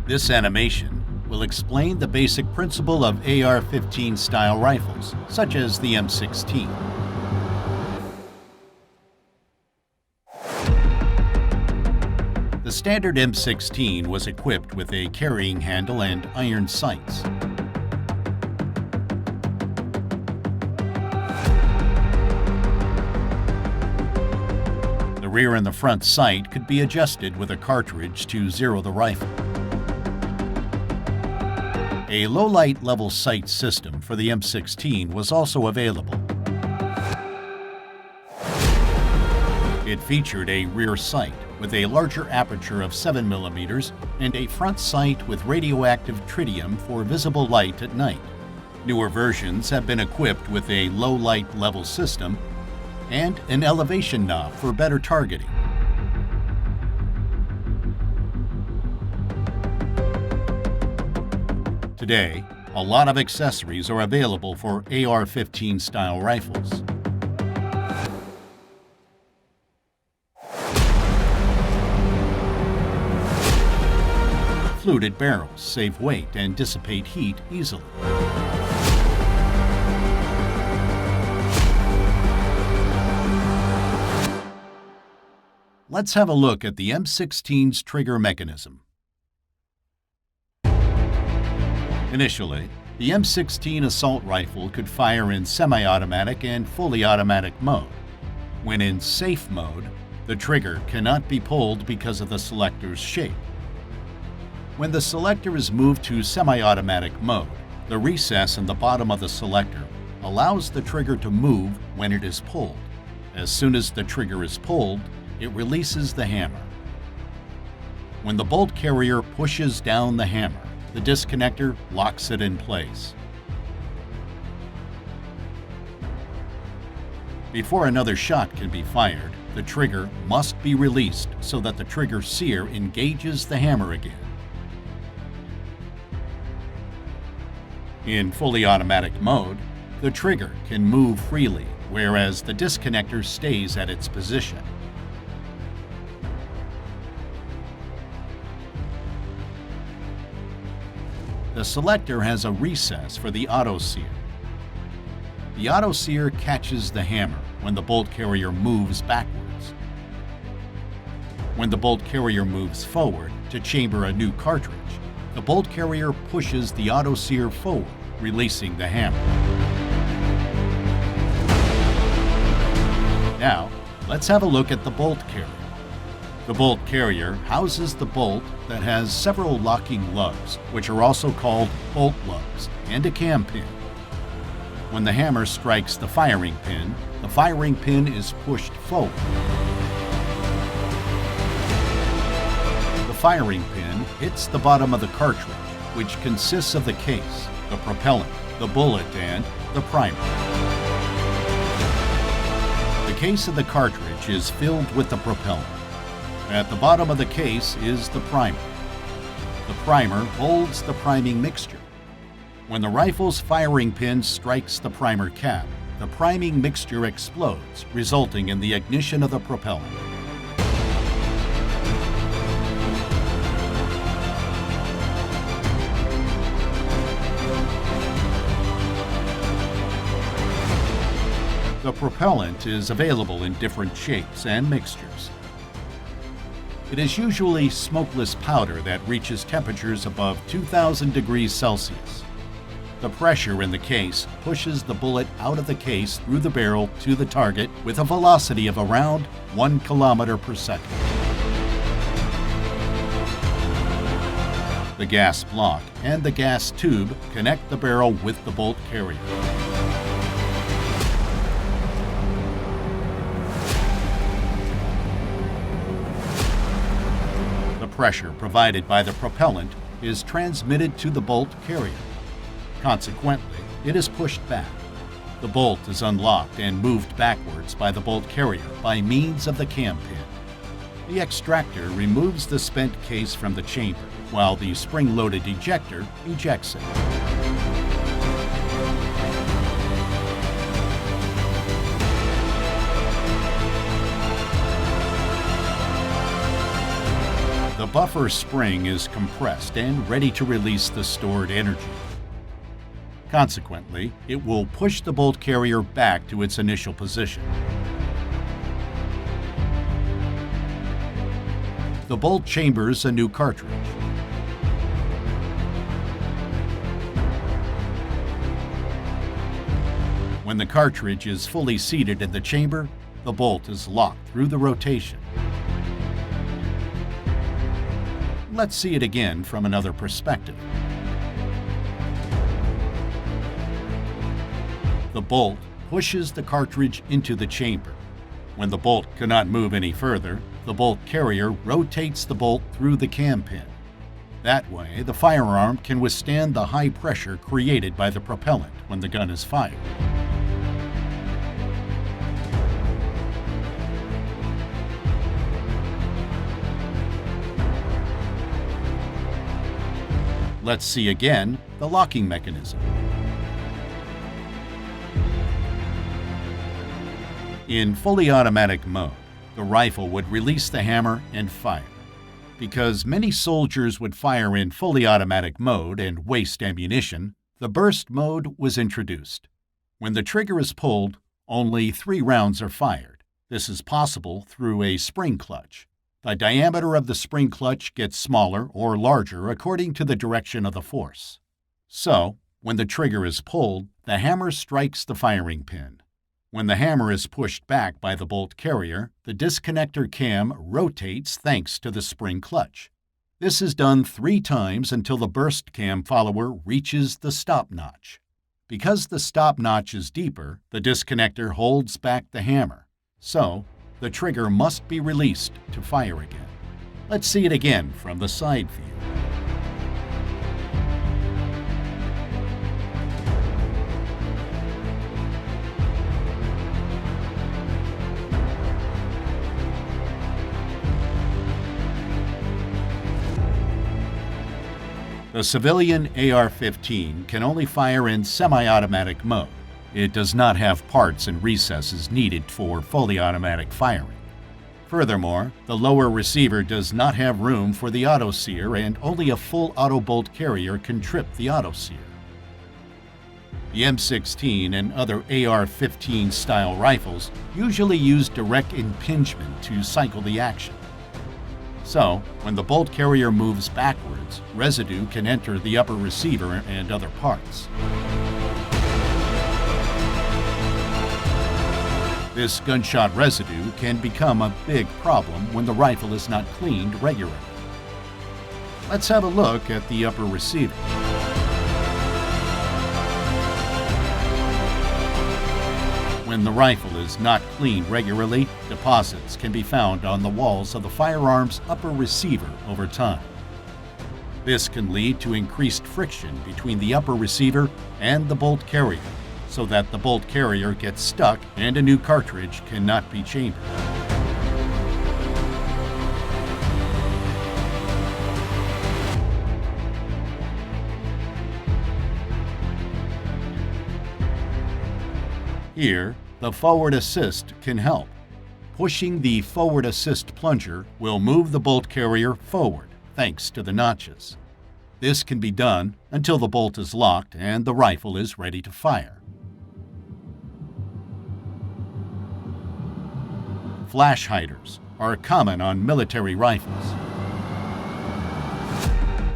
This animation will explain the basic principle of AR-15 style rifles, such as the M16. The standard M16 was equipped with a carrying handle and iron sights. The rear and the front sight could be adjusted with a cartridge to zero the rifle. A low-light level sight system for the M16 was also available. It featured a rear sight with a larger aperture of 7mm and a front sight with radioactive tritium for visible light at night. Newer versions have been equipped with a low-light level system and an elevation knob for better targeting. Today, a lot of accessories are available for AR-15 style rifles. Fluted barrels save weight and dissipate heat easily. Let's have a look at the M16's trigger mechanism. Initially, the M16 assault rifle could fire in semi-automatic and fully automatic mode. When in safe mode, the trigger cannot be pulled because of the selector's shape. When the selector is moved to semi-automatic mode, the recess in the bottom of the selector allows the trigger to move when it is pulled. As soon as the trigger is pulled, it releases the hammer. When the bolt carrier pushes down the hammer, the disconnector locks it in place. Before another shot can be fired, the trigger must be released so that the trigger sear engages the hammer again. In fully automatic mode, the trigger can move freely, whereas the disconnector stays at its position. The selector has a recess for the auto sear. The auto sear catches the hammer when the bolt carrier moves backwards. When the bolt carrier moves forward to chamber a new cartridge, the bolt carrier pushes the auto sear forward, releasing the hammer. Now, let's have a look at the bolt carrier. The bolt carrier houses the bolt that has several locking lugs, which are also called bolt lugs, and a cam pin. When the hammer strikes the firing pin is pushed forward. The firing pin hits the bottom of the cartridge, which consists of the case, the propellant, the bullet, and the primer. The case of the cartridge is filled with the propellant. At the bottom of the case is the primer. The primer holds the priming mixture. When the rifle's firing pin strikes the primer cap, the priming mixture explodes, resulting in the ignition of the propellant. The propellant is available in different shapes and mixtures. It is usually smokeless powder that reaches temperatures above 2,000 degrees Celsius. The pressure in the case pushes the bullet out of the case through the barrel to the target with a velocity of around 1 kilometer per second. The gas block and the gas tube connect the barrel with the bolt carrier. Pressure provided by the propellant is transmitted to the bolt carrier. Consequently, it is pushed back. The bolt is unlocked and moved backwards by the bolt carrier by means of the cam pin. The extractor removes the spent case from the chamber, while the spring-loaded ejector ejects it. The buffer spring is compressed and ready to release the stored energy. Consequently, it will push the bolt carrier back to its initial position. The bolt chambers a new cartridge. When the cartridge is fully seated in the chamber, the bolt is locked through the rotation. Let's see it again from another perspective. The bolt pushes the cartridge into the chamber. When the bolt cannot move any further, the bolt carrier rotates the bolt through the cam pin. That way, the firearm can withstand the high pressure created by the propellant when the gun is fired. Let's see again the locking mechanism. In fully automatic mode, the rifle would release the hammer and fire. Because many soldiers would fire in fully automatic mode and waste ammunition, the burst mode was introduced. When the trigger is pulled, only 3 rounds are fired. This is possible through a spring clutch. The diameter of the spring clutch gets smaller or larger according to the direction of the force. So, when the trigger is pulled, the hammer strikes the firing pin. When the hammer is pushed back by the bolt carrier, the disconnector cam rotates thanks to the spring clutch. This is done 3 times until the burst cam follower reaches the stop notch. Because the stop notch is deeper, the disconnector holds back the hammer. So, the trigger must be released to fire again. Let's see it again from the side view. The civilian AR-15 can only fire in semi-automatic mode. It does not have parts and recesses needed for fully automatic firing. Furthermore, the lower receiver does not have room for the auto-sear, and only a full auto bolt carrier can trip the auto-sear. The M16 and other AR-15 style rifles usually use direct impingement to cycle the action. So, when the bolt carrier moves backwards, residue can enter the upper receiver and other parts. This gunshot residue can become a big problem when the rifle is not cleaned regularly. Let's have a look at the upper receiver. When the rifle is not cleaned regularly, deposits can be found on the walls of the firearm's upper receiver over time. This can lead to increased friction between the upper receiver and the bolt carrier, so that the bolt carrier gets stuck and a new cartridge cannot be chambered. Here, the forward assist can help. Pushing the forward assist plunger will move the bolt carrier forward, thanks to the notches. This can be done until the bolt is locked and the rifle is ready to fire. Flash hiders are common on military rifles.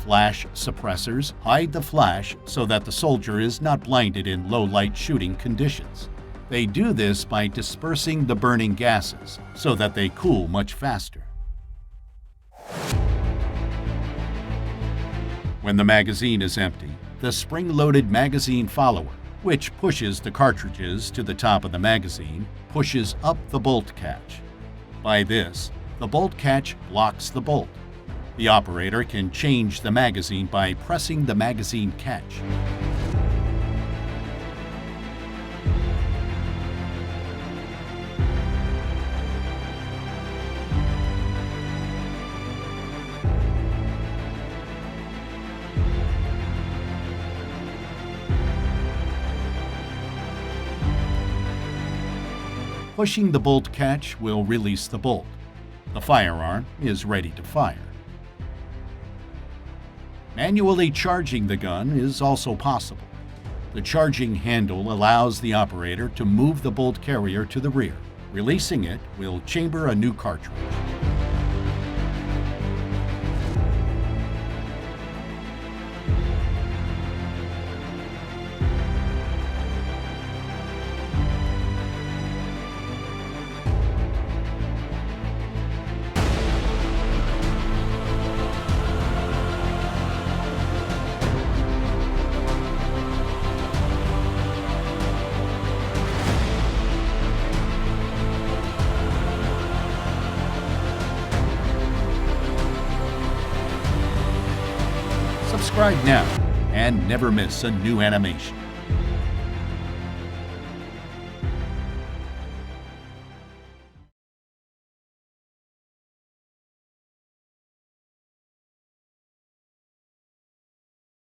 Flash suppressors hide the flash so that the soldier is not blinded in low-light shooting conditions. They do this by dispersing the burning gases so that they cool much faster. When the magazine is empty, the spring-loaded magazine follower, which pushes the cartridges to the top of the magazine, pushes up the bolt catch. By this, the bolt catch locks the bolt. The operator can change the magazine by pressing the magazine catch. Pushing the bolt catch will release the bolt. The firearm is ready to fire. Manually charging the gun is also possible. The charging handle allows the operator to move the bolt carrier to the rear. Releasing it will chamber a new cartridge. Subscribe now and never miss a new animation.